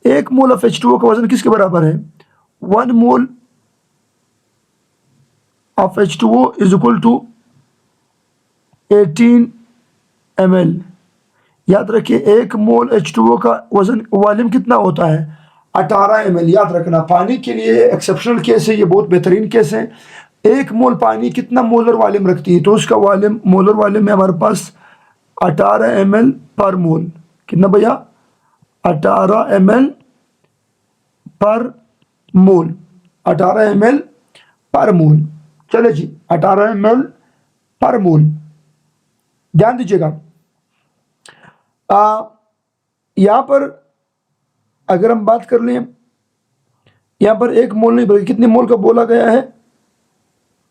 1 मोल ऑफ H2O का वजन किसके बराबर है? 1 mole of H2O is equal to 18 ml। याद रखिए 1 मोल H2O का वजन वॉल्यूम कितना होता है? 18 ml। याद रखना, पानी के लिए एक्सेप्शनल केस है, ये बहुत बेहतरीन केस है। 1 मोल पानी कितना मोलर वॉल्यूम रखती है? तो उसका वॉल्यूम, मोलर वॉल्यूम है हमारे पास 18 ml पर मोल। कितना भैया? 18 ml पर मोल, 18 ml पर मोल। चले जी, 18 ml पर मोल। ध्यान दीजिएगा, यहाँ पर अगर हम बात कर लें, यहाँ पर 1 मोल नहीं बल्कि कितने मोल का बोला गया है?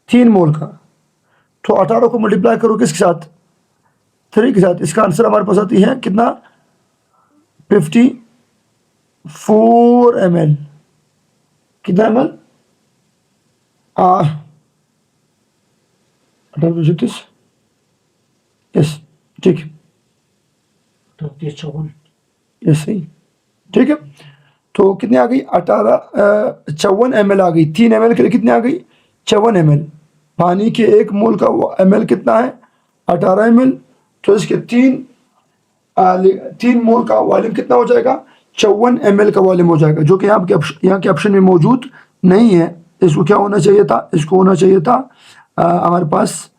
3 मोल का। तो 18 को मल्टीप्लाई करो किसके साथ? 3 के साथ। इसका आंसर हमारे पास आती है कितना? 54 ml। कितना ml? 18 यस, ठीक है, 54। यस, सही, ठीक है। तो कितनी आ गई? 54 ml आ गई। 3 ml के लिए कितनी आ गई? 54 ml। पानी के 1 मोल का ml कितना है? 18 ml। तो इसके 3 मोल का वॉल्यूम कितना हो जाएगा? 54 ml का वॉल्यूम हो जाएगा, जो कि यहाँ के ऑप्शन में मौजूद नहीं है। इसको क्या होना चाहिए था? इसको होना चाहिए था हमारे पास,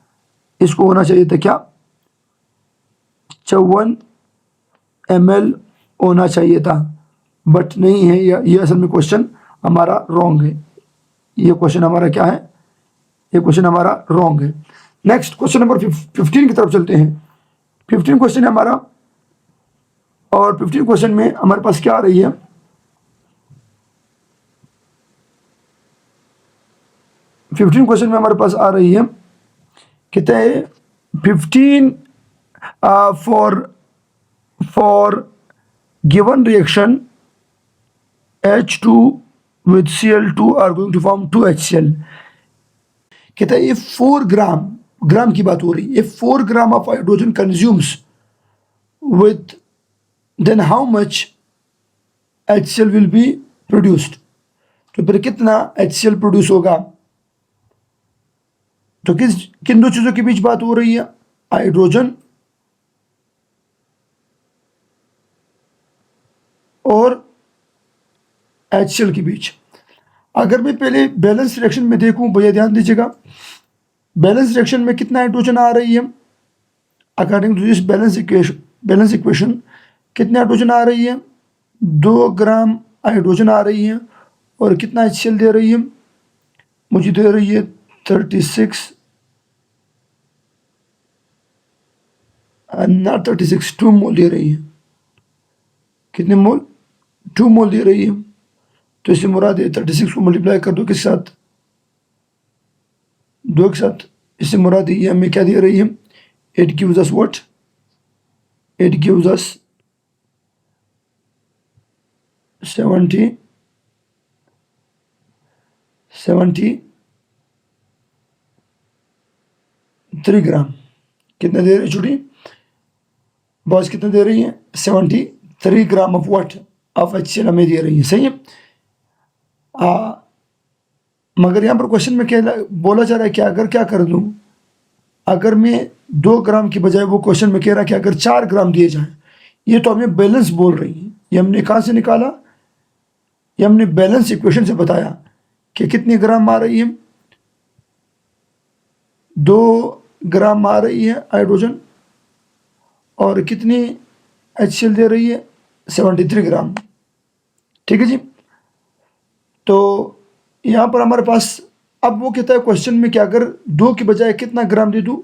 इसको होना चाहिए था क्या? 54 ml होना चाहिए था, बट नहीं है। ये असल में क्वेश्चन हमारा रॉन्ग है। ये क्वेश्चन हमारा क्या है? ये क्वेश्चन हमारा रॉन्ग है। नेक्स्ट क्वेश्चन नंबर 15 की तरफ चलते हैं। 15 क्वेश्चन है हमारा, और 15 क्वेश्चन में हमारे पास क्या आ रही है? 15 क्वेश्चन में हमारे पास आ रही है, कहते हैं 15 for given reaction H2 with Cl2 are going to form 2HCl। कहता है ये 4 ग्राम की बात हो रही है। 4 gram of hydrogen consumes with then how much HCl will be produced। तो फिर कितना HCl प्रोड्यूस होगा? तो किन दो चीजों के बीच बात हो रही है? हाइड्रोजन और HCl के बीच। अगर मैं पहले बैलेंस रिएक्शन में देखूं, भैया ध्यान दीजिएगा, बैलेंस रिएक्शन में कितना हाइड्रोजन आ रही है? According to this balance equation कितने हाइड्रोजन आ रही है? 2 ग्राम हाइड्रोजन आ रही है। और कितना HCl दे रही है? मुझे दे रही है 36, नॉट 36, 2 मोल दे रही है। कितने मोल? 2 मोल दे रही है। तो इससे मुराद है 36 को मल्टीप्लाई कर दो किस साथ? 2 के साथ। इससे मुराद ये हमें क्या दे रही है? It gives us what? It gives us 73 ग्राम। कितना दे रही है छोटी बॉस? कितना दे रही है? 73 gram of what? Of HCl हमें दे रही है। सही है। मगर यहाँ पर क्वेश्चन में क्या बोला जा रहा है कि अगर क्या कर दूँ, अगर मैं 2 ग्राम की बजाय, वो क्वेश्चन में कह रहा है कि अगर 4 ग्राम दिए जाएं। ये तो हमें बैलेंस बोल रही है। ये हमने कहाँ से निकाला? ये हमने बैलेंस इक्वेशन से बताया कि कितनी ग्राम आ रही है। 2 ग्राम आ रही है हाइड्रोजन और कितनी HCl दे रही है 73 ग्राम। ठीक है जी। तो यहाँ पर हमारे पास अब वो कहता है क्वेश्चन में कि अगर 2 की बजाय कितना ग्राम दे दूँ,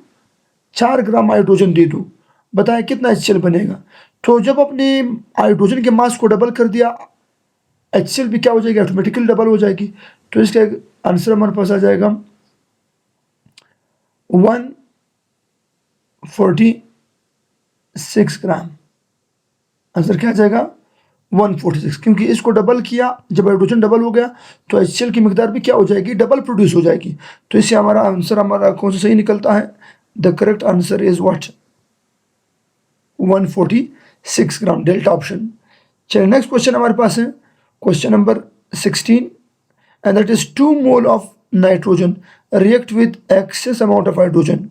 4 ग्राम हाइड्रोजन दे दूँ, बताएं कितना HCl बनेगा। तो जब अपने हाइड्रोजन के मास को डबल कर दिया, HCl भी क्या हो जाएगी, ऑटोमेटिकली डबल हो जाएगी। तो इसका आंसर हमारे पास आ जाएगा 146 ग्राम। आंसर क्या आ जाएगा 146, क्योंकि इसको डबल किया, जब हाइड्रोजन डबल हो गया तो HCl की मिकदार भी क्या हो जाएगी, डबल प्रोड्यूस हो जाएगी। तो इससे हमारा आंसर हमारा कौन सा सही निकलता है, the correct answer is what 146 gram, delta option. चलिए नेक्स्ट क्वेश्चन हमारे पास है question number 16 and that is 2 mole of nitrogen react with excess amount of hydrogen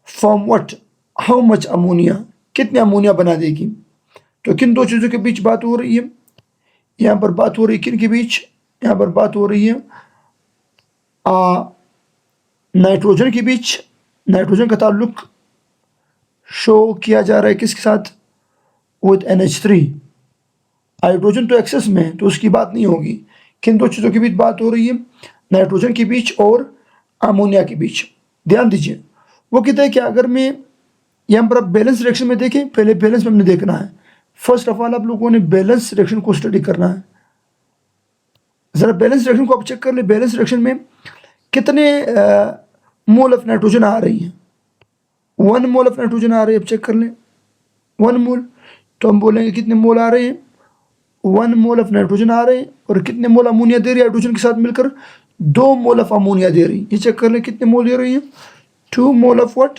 form what, how much ammonia, कितने अमोनिया बना देगी। तो किन दो चीज़ों के बीच बात हो रही है, यहाँ पर बात हो रही है किन के बीच, यहाँ पर बात हो रही है नाइट्रोजन के बीच। नाइट्रोजन का ताल्लुक शो किया जा रहा है किसके साथ, विद NH3। हाइड्रोजन तो एक्सेस में है तो उसकी बात नहीं होगी। किन दो चीज़ों के बीच बात हो रही है, नाइट्रोजन के बीच और अमोनिया के बीच। ध्यान दीजिए, वो कहता है कि अगर मैं यहाँ पर आप बैलेंस रिएक्शन में देखें, पहले बैलेंस में हमने देखना है। फर्स्ट ऑफ ऑल आप लोगों ने बैलेंस रिएक्शन को स्टडी करना है। ज़रा बैलेंस रिएक्शन को आप चेक कर ले, बैलेंस रिएक्शन में कितने मोल ऑफ नाइट्रोजन आ रही है। 1 मोल ऑफ नाइट्रोजन आ रही है, अब चेक कर लें 1 मोल। तो हम बोलेंगे कितने मोल आ रहे हैं, 1 मोल ऑफ नाइट्रोजन आ रहे हैं। और कितने मोल अमोनिया दे रही है, हाइड्रोजन के साथ मिलकर 2 मोल ऑफ अमोनिया दे रही है। ये चेक कर लें कितने मोल दे रही है, 2 mole of what,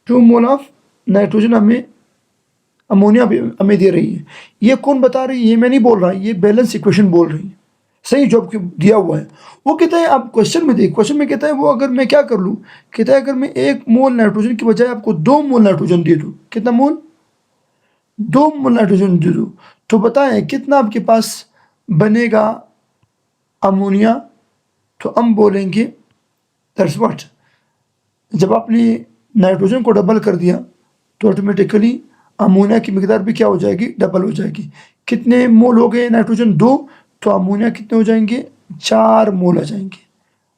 2 mole of nitrogen हमें अमोनिया हमें दे रही है। ये कौन बता रही है, ये मैं नहीं बोल रहा, ये बैलेंस इक्वेशन बोल रही है, सही जॉब दिया हुआ है। वो कहता है आप क्वेश्चन में देख, क्वेश्चन में कहता है वो अगर मैं क्या कर लूँ, कहता है अगर मैं 1 मोल नाइट्रोजन की बजाय आपको 2 मोल नाइट्रोजन दे दूँ, कितना मोल, 2 मोल नाइट्रोजन दे दूँ, तो बताएं कितना आपके पास बनेगा अमोनिया। तो हम बोलेंगे दैट्स व्हाट, जब आपने नाइट्रोजन को डबल कर दिया तो ऑटोमेटिकली अमोनिया की मिकदार भी क्या हो जाएगी, डबल हो जाएगी। कितने मोल हो गए नाइट्रोजन 2, तो अमोनिया कितने हो जाएंगे, 4 मोल आ जाएंगे।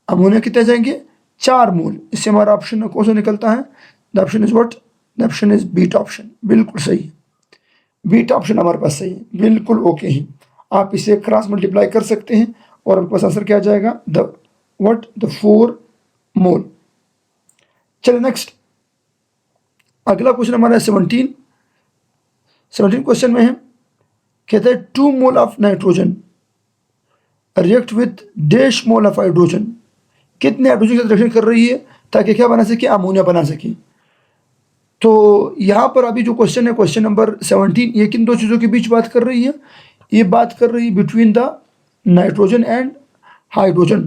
अमोनिया कितने आ जाएंगे, 4 मोल। इससे हमारा ऑप्शन कौन सा निकलता है, the option is what, the option is B option. बिल्कुल सही है, बीट ऑप्शन हमारे पास सही है, बिल्कुल ओके है। आप इसे क्रॉस मल्टीप्लाई कर सकते हैं और आपके पास आंसर क्या आ जाएगा, द व्हाट, द 4 मोल। चलिए नेक्स्ट अगला क्वेश्चन हमारा है 17 क्वेश्चन में है, कहते हैं 2 mole of nitrogen react with dash mole of hydrogen, कितने हाइड्रोजन के साथ रिएक्शन कर रही है ताकि क्या बना सके, अमोनिया बना सके। तो यहाँ पर अभी जो क्वेश्चन है क्वेश्चन नंबर 17, ये किन दो चीज़ों के बीच बात कर रही है, ये बात कर रही है between the nitrogen and hydrogen.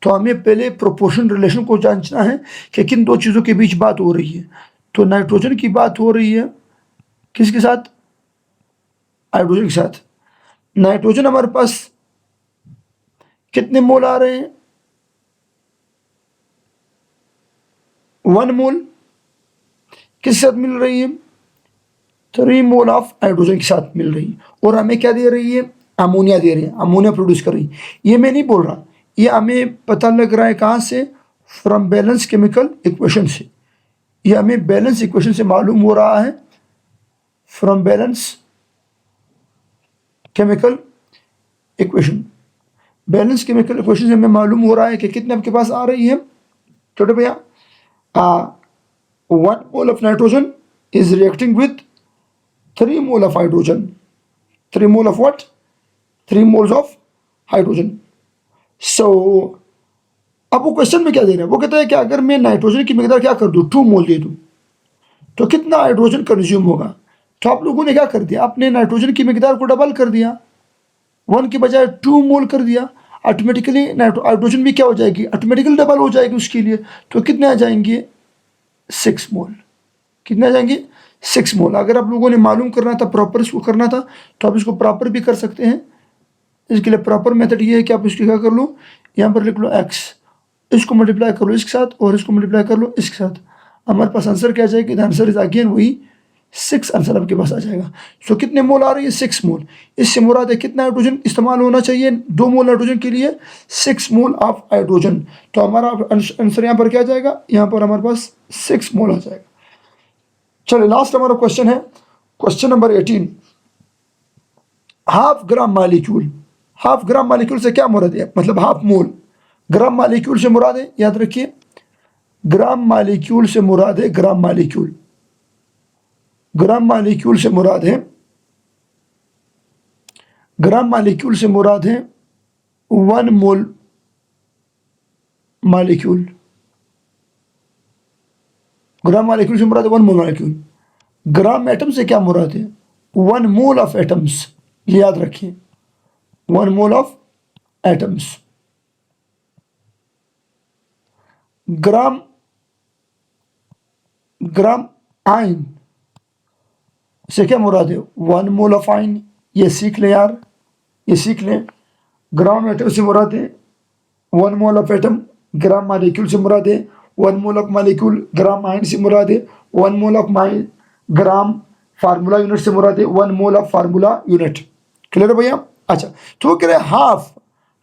तो हमें पहले प्रोपोर्शन रिलेशन को जांचना है कि किन दो चीज़ों के बीच बात हो रही है। तो नाइट्रोजन की बात हो रही है किसके साथ, हाइड्रोजन के साथ। नाइट्रोजन हमारे पास कितने मोल आ रहे हैं, 1 मोल किस साथ मिल रही है, 3 मोल ऑफ हाइड्रोजन के साथ मिल रही है। और हमें क्या दे रही है, अमोनिया दे रही है, अमोनिया प्रोड्यूस कर रही है। ये मैं नहीं बोल रहा, ये हमें पता लग रहा है कहाँ से, फ्रॉम बैलेंस केमिकल इक्वेशन से। ये हमें बैलेंस इक्वेशन से मालूम हो रहा है, from balance chemical equation. Balance chemical equation से हमें मालूम हो रहा है कि कितने आपके पास आ रही है छोटे भैया, 1 mole of nitrogen is reacting with 3 mole of hydrogen. 3 mole of what, 3 moles of hydrogen. So अब वो क्वेश्चन में क्या दे रहा है, वो कहता है कि अगर मैं नाइट्रोजन की मिकदार क्या कर दूँ, 2 मोल दे दूँ, तो कितना हाइड्रोजन कंज्यूम होगा। तो आप लोगों ने क्या कर दिया, आपने नाइट्रोजन की मिकदार को डबल कर दिया, 1 की बजाय 2 मोल कर दिया। ऑटोमेटिकली हाइड्रोजन भी क्या हो जाएगी, ऑटोमेटिकली डबल हो जाएगी उसके लिए। तो कितने आ जाएंगे, 6 मोल। कितने आ जाएंगे, 6 मोल। अगर आप लोगों ने मालूम करना था, प्रॉपर इसको करना था, तो आप इसको प्रॉपर भी कर सकते हैं। इसके लिए प्रॉपर मेथड ये है कि आप इसको क्या कर लो, यहाँ पर लिख लो x, इसको मल्टीप्लाई कर लो इसके साथ और इसको मल्टीप्लाई कर लो इसके साथ। हमारे पास आंसर क्या जाएगा? द आंसर इज अगेन वही 6 आंसर आपके पास आ जाएगा। सो कितने मोल आ रही है? 6 मोल। इससे मुराद है कितना हाइड्रोजन इस्तेमाल होना चाहिए 2 मोल हाइड्रोजन के लिए? 6 मोल ऑफ हाइड्रोजन। तो हमारा आंसर यहाँ पर क्या जाएगा? यहाँ पर हमारे पास 6 मोल आ जाएगा। चलिए लास्ट हमारा क्वेश्चन है, question number 18। Half gram molecule, half gram molecule से क्या मुराद है? मतलब हाफ मोल। ग्राम मालिक्यूल से मुराद है, याद रखिए, ग्राम मालिक्यूल से मुराद है, ग्राम मालिक्यूल, ग्राम मालिक्यूल से मुराद है, ग्राम मालिक्यूल से मुराद है 1 मोल मालिक्यूल। ग्राम मालिक्यूल से मुराद है 1 मोल मालिक्यूल। ग्राम एटम से क्या मुराद है? 1 मोल ऑफ एटम्स, ये याद रखिए, 1 mole of atoms. Gram, gram ion से क्या मुराद है? 1 मोल ऑफ आयन। ये सीख लें यार, ये सीख लें। ग्राम एटम से मुराद है 1 mole of atom. Gram molecule से मुराद है 1 mole of molecule. Gram ion से मुराद है 1 mole of mine. Gram formula unit से मुराद है 1 mole of formula unit. Clear है भैया? अच्छा, तो वो कह रहे हैं हाफ,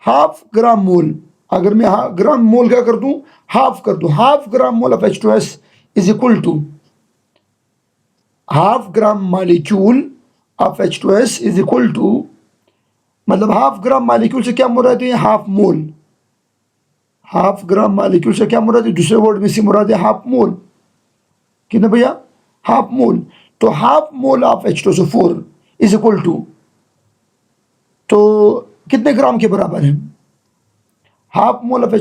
हाफ ग्राम मोल। अगर मैं ग्राम मोल क्या कर दूं? हाफ कर दूं। Half gram mole of H2S is equal to half gram molecule of H2S is equal to, मतलब हाफ ग्राम मालिक्यूल से क्या मुराद है? Half mole. Half gram molecule से क्या मुराद है? दूसरे वर्ड में से मुराद है हाफ मोल। कितना भैया? Half mole. तो half mole of H2SO4 is equal to, तो कितने ग्राम के बराबर है? हाफ मोल ऑफ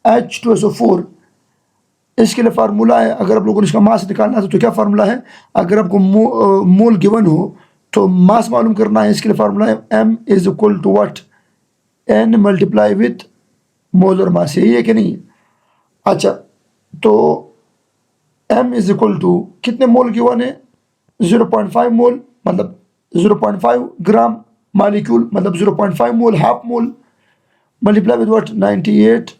H2SO4, इसके लिए फार्मूला है, अगर आप लोगों ने इसका मास निकालना है तो क्या फार्मूला है? अगर आपको मोल गिवन हो तो मास मालूम करना है। इसके लिए फार्मूला है m is equal to what? n multiply with molar mass. यही है कि नहीं? अच्छा, तो m इज इक्वल टू कितने मोल गिवन है? 0.5 मोल, मतलब 0.5 ग्राम मालिक्यूल, मतलब 0.5 mole, half mole, multiply with what? 98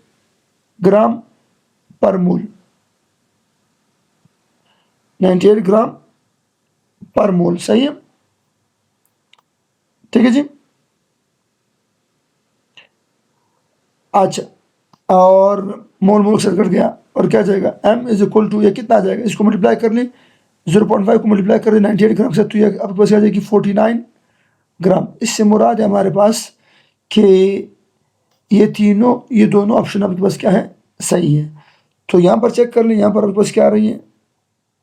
gram per mole, 98 gram per मोल। सही है? ठीक है जी। अच्छा, और मोल मोल से कट गया और क्या जाएगा? m इज इक्वल टू, ये कितना आ जाएगा? इसको मल्टीप्लाई कर लें, 0.5 को मल्टीप्लाई कर लें 98 ग्राम से, तो ये आपके पास आ जाएगी 49 ग्राम। इससे मुराद है हमारे पास कि ये दोनों ऑप्शन आपके पास क्या है? सही है। तो यहाँ पर चेक कर लें, यहाँ पर आपके पास क्या आ रही है?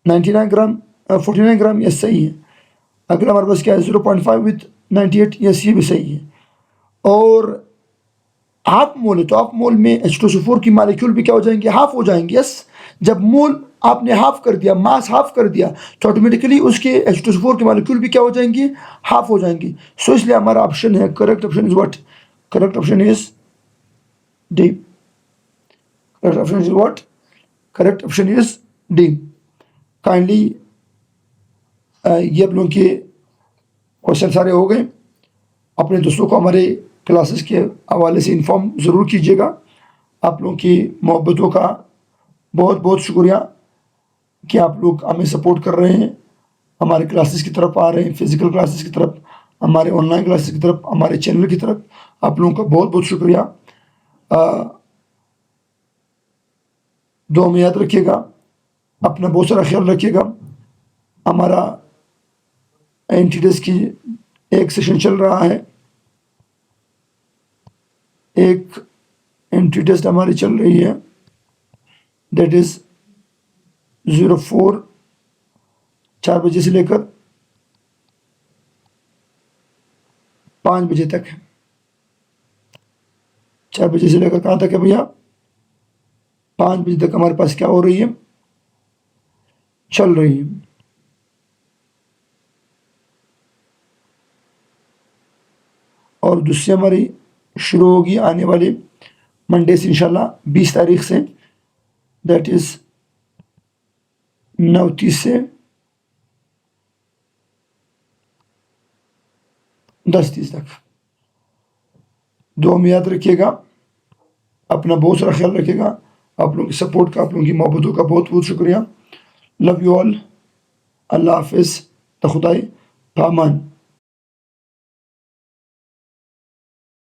99 ग्राम, 49 ग्राम, ये सही है। अगर हमारे पास क्या है? 0.5 विथ 98, यस, ये भी सही है। और हाफ मोल है, तो हाफ मोल में H2SO4 की मालिक्यूल भी क्या हो जाएंगे? हाफ हो जाएंगे। यस, जब मोल आपने हाफ कर दिया, मास हाफ कर दिया, तो ऑटोमेटिकली उसके H2SO4 के मालिक्यूल भी क्या हो जाएंगे? हाफ हो जाएंगे। सो इसलिए हमारा ऑप्शन है, correct option is what? Correct option is D. Correct option is what? Correct option is D. Kindly ये आप लोगों के क्वेश्चन सारे हो गए। अपने दोस्तों को हमारे क्लासेस के हवाले से इन्फॉर्म ज़रूर कीजिएगा। आप लोगों की मोहब्बतों का बहुत बहुत शुक्रिया कि आप लोग हमें सपोर्ट कर रहे हैं, हमारे क्लासेस की तरफ आ रहे हैं, फिज़िकल क्लासेस की तरफ, हमारे ऑनलाइन क्लासेस की तरफ, हमारे चैनल की तरफ। आप लोगों का बहुत बहुत शुक्रिया। दुआ में याद रखिएगा, अपना बहुत सारा ख्याल रखिएगा। हमारा एंटीटेस की एक सेशन चल रहा है, एक एंट्री टेस्ट हमारी चल रही है, दैट इज़ 04 4 बजे से लेकर 5 बजे तक है। 4 बजे से लेकर कहाँ तक है भैया? 5 बजे तक हमारे पास क्या हो रही है? चल रही है। और दूसरी हमारी शुरू होगी आने वाले मंडे से इंशाल्लाह 20 तारीख से, दैट इज़ 9:30 से 10:30 तक। दुआ में याद रखिएगा, अपना बहुत सारा ख्याल रखिएगा। आप लोगों की सपोर्ट का, आप लोगों की मोहब्बतों का बहुत बहुत शुक्रिया। Love you all. अल्लाह हाफिज़। त खुदाई पामान।